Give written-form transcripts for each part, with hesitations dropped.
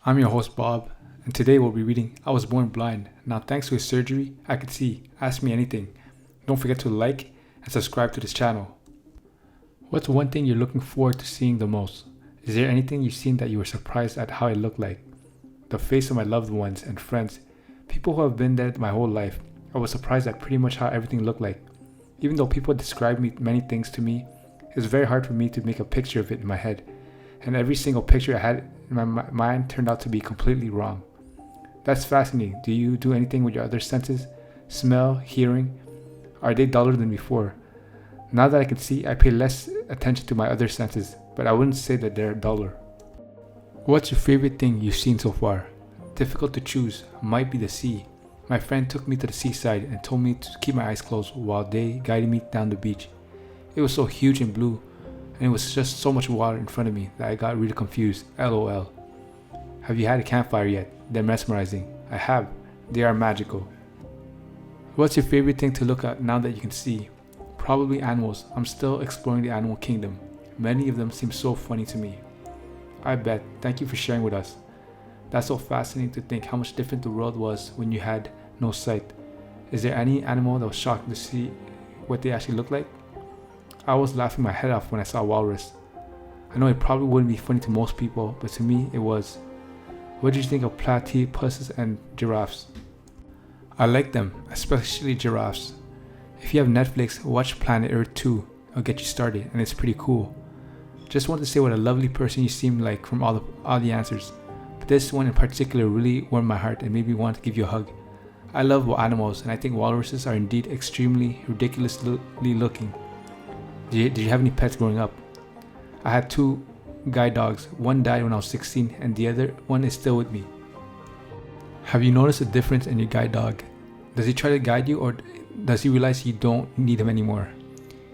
I'm your host Bob, and today we'll be reading I Was Born Blind. Now thanks to his surgery, I could see. Ask me anything. Don't forget to like and subscribe to this channel. What's one thing you're looking forward to seeing the most? Is there anything you've seen that you were surprised at how it looked like? The face of my loved ones and friends, people who have been there my whole life. I was surprised at pretty much how everything looked like. Even though people described many things to me, it's very hard for me to make a picture of it in my head. And every single picture I had in my mind turned out to be completely wrong. That's fascinating. Do you do anything with your other senses? Smell, hearing? Are they duller than before? Now that I can see, I pay less attention to my other senses, but I wouldn't say that they're duller. What's your favorite thing you've seen so far? Difficult to choose. Might be the sea. My friend took me to the seaside and told me to keep my eyes closed while they guided me down the beach. It was so huge and blue, and it was just so much water in front of me that I got really confused. LOL. Have you had a campfire yet? They're mesmerizing. I have. They are magical. What's your favorite thing to look at now that you can see? Probably animals. I'm still exploring the animal kingdom. Many of them seem so funny to me. I bet. Thank you for sharing with us. That's so fascinating to think how much different the world was when you had no sight. Is there any animal that was shocking to see what they actually look like? I was laughing my head off when I saw a walrus. I know it probably wouldn't be funny to most people, but to me it was. What did you think of platypuses and giraffes? I like them, especially giraffes. If you have Netflix, watch Planet Earth 2. It'll get you started, and it's pretty cool. Just want to say what a lovely person you seem like from all the answers. But this one in particular really warmed my heart and made me want to give you a hug. I love animals, and I think walruses are indeed extremely ridiculously looking. Did you have any pets growing up? I had 2 guide dogs. One died when I was 16 and the other one is still with me. Have you noticed a difference in your guide dog? Does he try to guide you, or does he realize you don't need him anymore?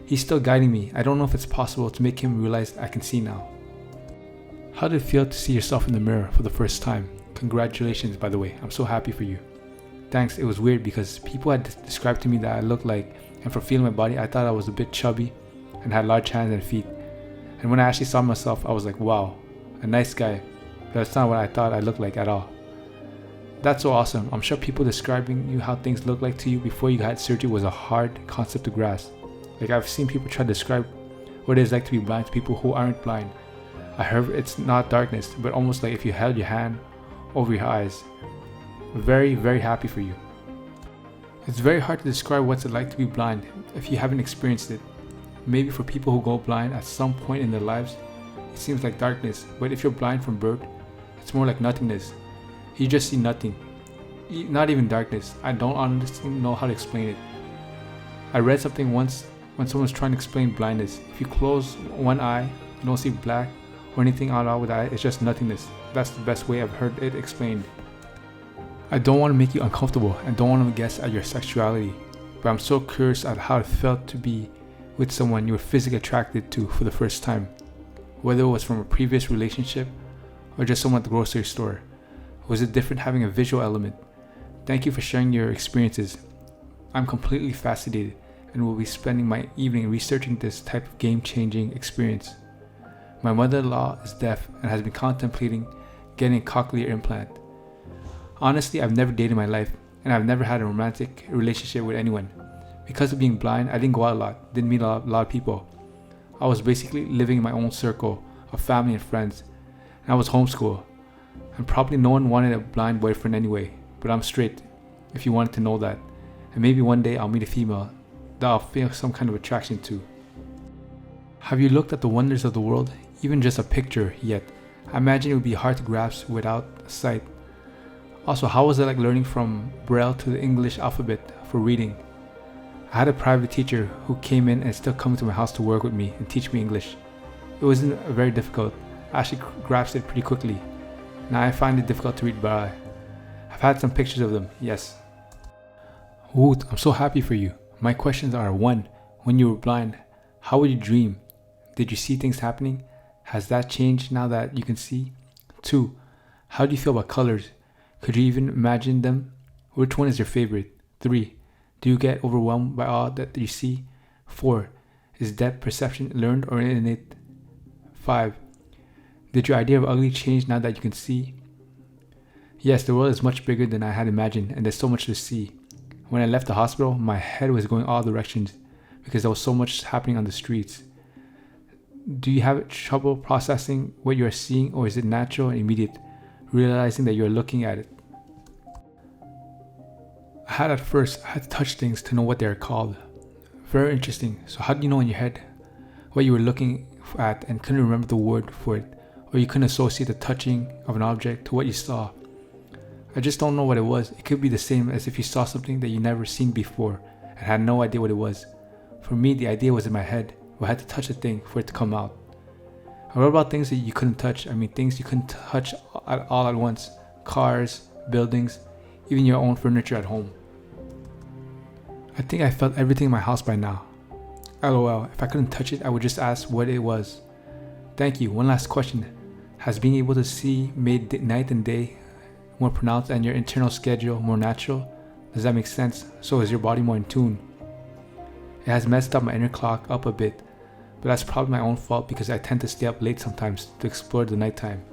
He's still guiding me. I don't know if it's possible to make him realize I can see now. How did it feel to see yourself in the mirror for the first time? Congratulations, by the way. I'm so happy for you. Thanks. It was weird because people had described to me that I looked like, and from feeling my body, I thought I was a bit chubby and had large hands and feet. And when I actually saw myself, I was like, wow, a nice guy. But that's not what I thought I looked like at all. That's so awesome. I'm sure people describing you how things look like to you before you had surgery was a hard concept to grasp. Like, I've seen people try to describe what it is like to be blind to people who aren't blind. I heard it's not darkness, but almost like if you held your hand over your eyes. Very, very happy for you. It's very hard to describe what's it like to be blind if you haven't experienced it. Maybe for people who go blind at some point in their lives, it seems like darkness, but if you're blind from birth, it's more like nothingness. You just see nothing. Not even darkness. I don't honestly know how to explain it. I read something once when someone was trying to explain blindness. If you close one eye, you don't see black or anything at all with the eye, it's just nothingness. That's the best way I've heard it explained. I don't want to make you uncomfortable and don't want to guess at your sexuality, but I'm so curious at how it felt to be with someone you were physically attracted to for the first time, whether it was from a previous relationship or just someone at the grocery store. Was it different having a visual element? Thank you for sharing your experiences. I'm completely fascinated and will be spending my evening researching this type of game-changing experience. My mother-in-law is deaf and has been contemplating getting a cochlear implant. Honestly, I've never dated in my life, and I've never had a romantic relationship with anyone. Because of being blind, I didn't go out a lot, didn't meet a lot of people. I was basically living in my own circle of family and friends, and I was homeschooled. And probably no one wanted a blind boyfriend anyway, but I'm straight, if you wanted to know that. And maybe one day I'll meet a female that I'll feel some kind of attraction to. Have you looked at the wonders of the world, even just a picture yet? I imagine it would be hard to grasp without sight. Also, how was it like learning from Braille to the English alphabet for reading? I had a private teacher who came in and still come to my house to work with me and teach me English. It wasn't very difficult. I actually grasped it pretty quickly. Now I find it difficult to read Braille. I've had some pictures of them, yes. Woot, I'm so happy for you. My questions are: 1. When you were blind, how would you dream? Did you see things happening? Has that changed now that you can see? 2. How do you feel about colors? Could you even imagine them? Which one is your favorite? 3. Do you get overwhelmed by all that you see? 4. Is depth perception learned or innate? 5. Did your idea of ugly change now that you can see? Yes, the world is much bigger than I had imagined, and there's so much to see. When I left the hospital, my head was going all directions because there was so much happening on the streets. Do you have trouble processing what you are seeing, or is it natural and immediate, realizing that you are looking at it? I had to touch things to know what they are called. Very interesting. So how do you know in your head what you were looking at and couldn't remember the word for it, or you couldn't associate the touching of an object to what you saw? I just don't know what it was. It could be the same as if you saw something that you never seen before and had no idea what it was. For me, the idea was in my head. I had to touch the thing for it to come out. And what about things that you couldn't touch? I mean, things you couldn't touch all at once. Cars, buildings, even your own furniture at home. I think I felt everything in my house by now. LOL, if I couldn't touch it, I would just ask what it was. Thank you. One last question. Has being able to see made night and day more pronounced and your internal schedule more natural? Does that make sense? So is your body more in tune? It has messed up my inner clock up a bit, but that's probably my own fault because I tend to stay up late sometimes to explore the nighttime.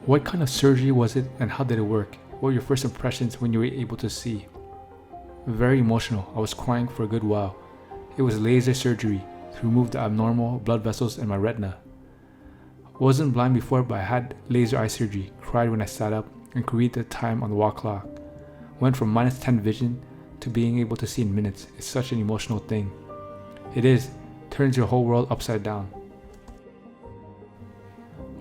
What kind of surgery was it and how did it work? What were your first impressions when you were able to see? Very emotional. I was crying for a good while. It was laser surgery to remove the abnormal blood vessels in my retina. I wasn't blind before, but I had laser eye surgery, cried when I sat up, and could read the time on the wall clock. Went from -10 vision to being able to see in minutes. It's such an emotional thing. It is. Turns your whole world upside down.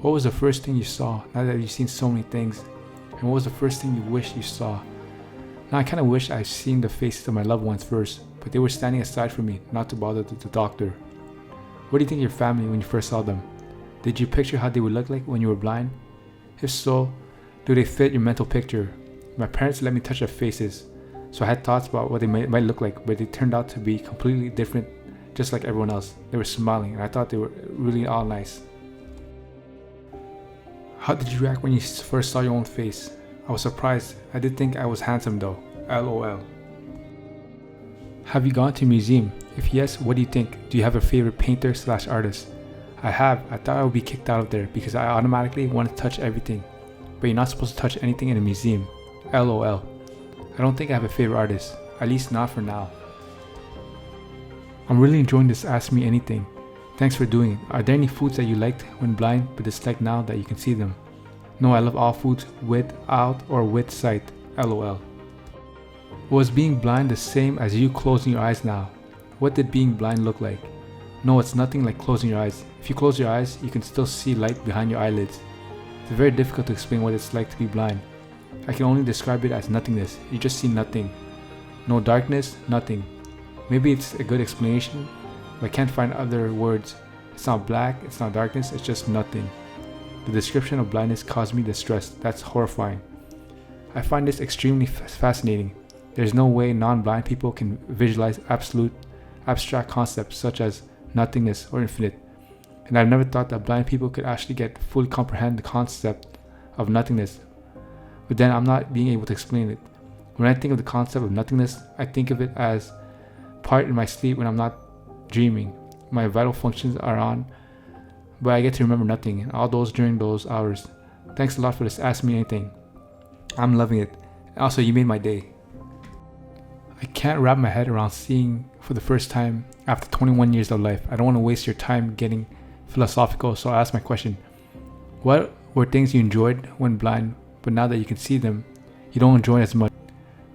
What was the first thing you saw now that you've seen so many things? And what was the first thing you wish you saw? Now I kind of wish I'd seen the faces of my loved ones first, but they were standing aside from me, not to bother the doctor. What do you think of your family when you first saw them? Did you picture how they would look like when you were blind? If so, do they fit your mental picture? My parents let me touch their faces, so I had thoughts about what they might look like, but they turned out to be completely different, just like everyone else. They were smiling, and I thought they were really all nice. How did you react when you first saw your own face? I was surprised. I did think I was handsome though. LOL. Have you gone to a museum? If yes, what do you think? Do you have a favorite painter/artist? I have. I thought I would be kicked out of there because I automatically want to touch everything. But you're not supposed to touch anything in a museum. LOL. I don't think I have a favorite artist. At least not for now. I'm really enjoying this Ask Me Anything. Thanks for doing it. Are there any foods that you liked when blind but dislike now that you can see them? No, I love all foods without or with sight. LOL. Was being blind the same as you closing your eyes now? What did being blind look like? No, it's nothing like closing your eyes. If you close your eyes, you can still see light behind your eyelids. It's very difficult to explain what it's like to be blind. I can only describe it as nothingness. You just see nothing. No darkness, nothing. Maybe it's a good explanation, but I can't find other words. It's not black, it's not darkness, it's just nothing. The description of blindness caused me distress. That's horrifying. I find this extremely fascinating. There's no way non-blind people can visualize abstract concepts such as nothingness or infinite. And I've never thought that blind people could actually fully comprehend the concept of nothingness. But then I'm not being able to explain it. When I think of the concept of nothingness, I think of it as part in my sleep when I'm not dreaming. My vital functions are on, but I get to remember nothing, and all those during those hours. Thanks a lot for this Ask Me Anything. I'm loving it. Also, you made my day. I can't wrap my head around seeing for the first time after 21 years of life. I don't want to waste your time getting philosophical, so I'll ask my question. What were things you enjoyed when blind, but now that you can see them, you don't enjoy as much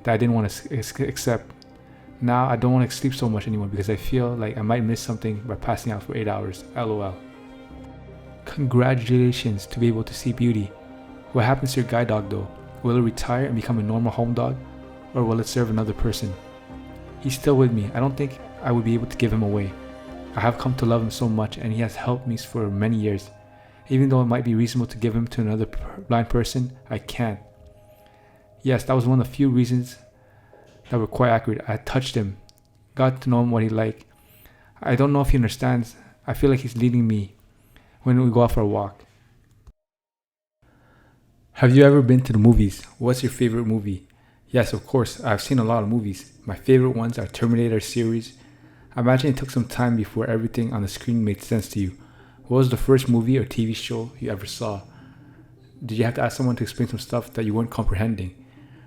that I didn't want to accept? Now I don't want to sleep so much anymore because I feel like I might miss something by passing out for 8 hours. LOL. Congratulations to be able to see beauty. What happens to your guide dog though? Will it retire and become a normal home dog? Or will it serve another person? He's still with me. I don't think I would be able to give him away. I have come to love him so much and he has helped me for many years. Even though it might be reasonable to give him to another blind person, I can't. Yes, that was one of the few reasons that were quite accurate. I touched him, got to know him what he liked. I don't know if he understands. I feel like he's leading me when we go out for a walk. Have you ever been to the movies? What's your favorite movie? Yes, of course, I've seen a lot of movies. My favorite ones are Terminator series. I imagine it took some time before everything on the screen made sense to you. What was the first movie or TV show you ever saw? Did you have to ask someone to explain some stuff that you weren't comprehending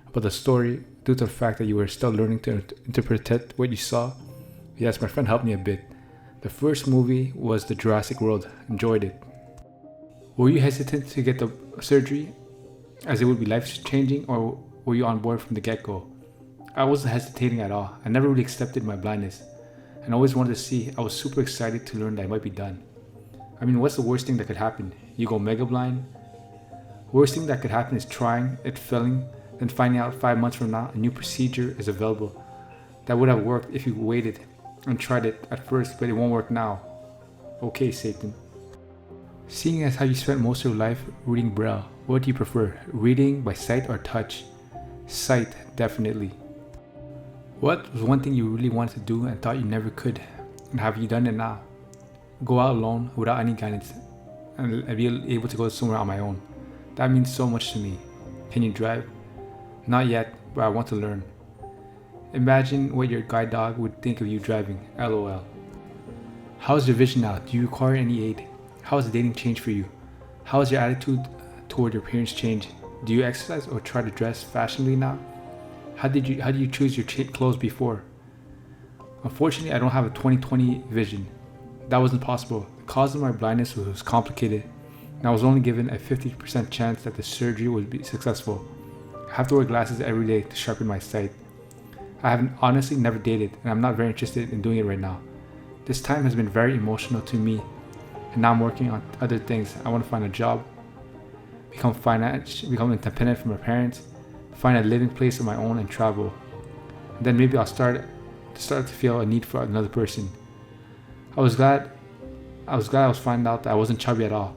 about the story due to the fact that you were still learning to interpret what you saw? Yes, my friend helped me a bit. The first movie was The Jurassic World. Enjoyed it. Were you hesitant to get the surgery as it would be life-changing, or were you on board from the get-go? I wasn't hesitating at all. I never really accepted my blindness and always wanted to see. I was super excited to learn that it might be done. I mean, what's the worst thing that could happen? You go mega blind? Worst thing that could happen is trying it, failing, then finding out 5 months from now a new procedure is available that would have worked if you waited and tried it at first, but it won't work now. Okay, Satan. Seeing as how you spent most of your life reading Braille, what do you prefer, reading by sight or touch? Sight, definitely. What was one thing you really wanted to do and thought you never could, and have you done it now? Go out alone without any guidance and be able to go somewhere on my own. That means so much to me. Can you drive? Not yet, but I want to learn. Imagine what your guide dog would think of you driving. LOL. How's your vision now? Do you require any aid? How has dating changed for you? How has your attitude toward your parents changed? Do you exercise or try to dress fashionably now? How do you choose your clothes before? Unfortunately, I don't have a 20/20 vision. That wasn't possible. The cause of my blindness was complicated, and I was only given a 50% chance that the surgery would be successful. I have to wear glasses every day to sharpen my sight. I have honestly never dated, and I'm not very interested in doing it right now. This time has been very emotional to me, and now I'm working on other things. I want to find a job, become independent from my parents, find a living place of my own, and travel. And then maybe I'll start to feel a need for another person. I was glad I was finding out that I wasn't chubby at all.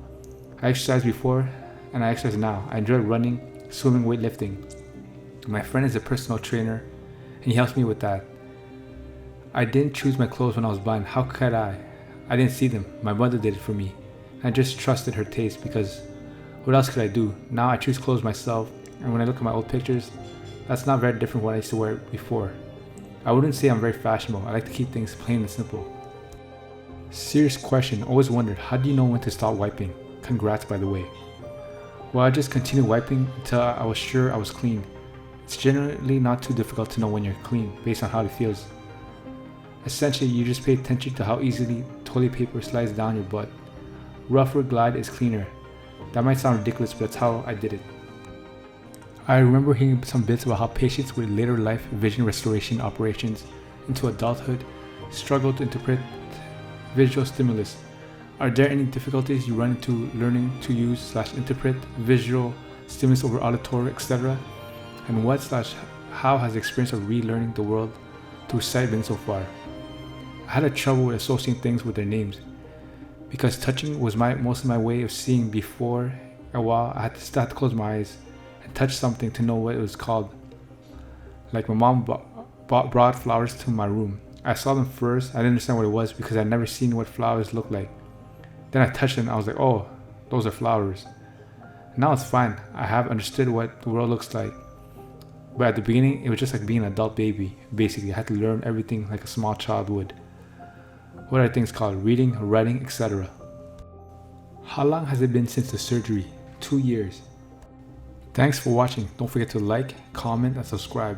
I exercised before, and I exercise now. I enjoy running, swimming, weightlifting. My friend is a personal trainer, and he helps me with that. I didn't choose my clothes when I was blind. How could I? I didn't see them. My mother did it for me. I just trusted her taste, because what else could I do? Now I choose clothes myself, and when I look at my old pictures, that's not very different from what I used to wear before. I wouldn't say I'm very fashionable. I like to keep things plain and simple. Serious question. Always wondered, how do you know when to stop wiping? Congrats, by the way. Well, I just continued wiping until I was sure I was clean. It's generally not too difficult to know when you're clean based on how it feels. Essentially, you just pay attention to how easily toilet paper slides down your butt. Rough or glide is cleaner. That might sound ridiculous, but that's how I did it. I remember hearing some bits about how patients with later life vision restoration operations into adulthood struggle to interpret visual stimulus. Are there any difficulties you run into learning to use/interpret visual stimulus over auditory, etc.? And how has the experience of relearning the world through sight been so far? I had a trouble with associating things with their names, because touching was most of my way of seeing. Before a while, I had to close my eyes and touch something to know what it was called. Like my mom brought flowers to my room. I saw them first. I didn't understand what it was because I'd never seen what flowers looked like. Then I touched them. I was like, oh, those are flowers. Now it's fine. I have understood what the world looks like. But at the beginning, it was just like being an adult baby. Basically, I had to learn everything like a small child would. What are things called? Reading, writing, etc. How long has it been since the surgery? 2 years. Thanks for watching. Don't forget to like, comment, and subscribe.